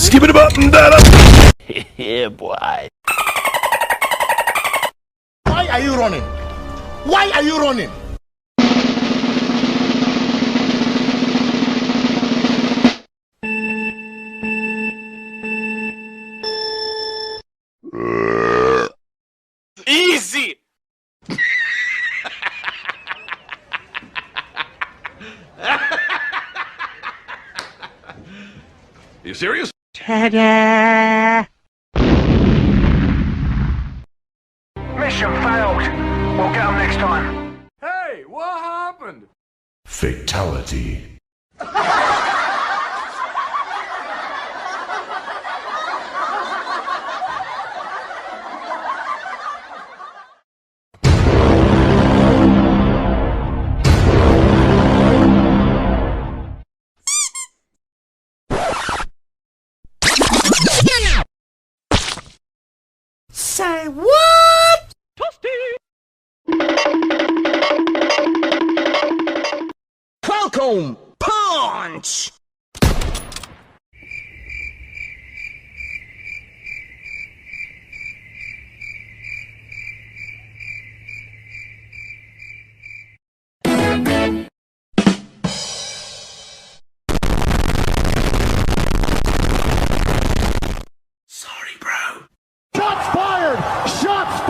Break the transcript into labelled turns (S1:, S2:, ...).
S1: Skip it up and that. Yeah, boy.
S2: Why are you running? Why are you running?
S3: Easy!
S1: You serious?
S4: Ta-da! Mission failed. We'll get them next time.
S3: Hey, what happened?
S1: Fatality.
S2: Say what? Falcon punch!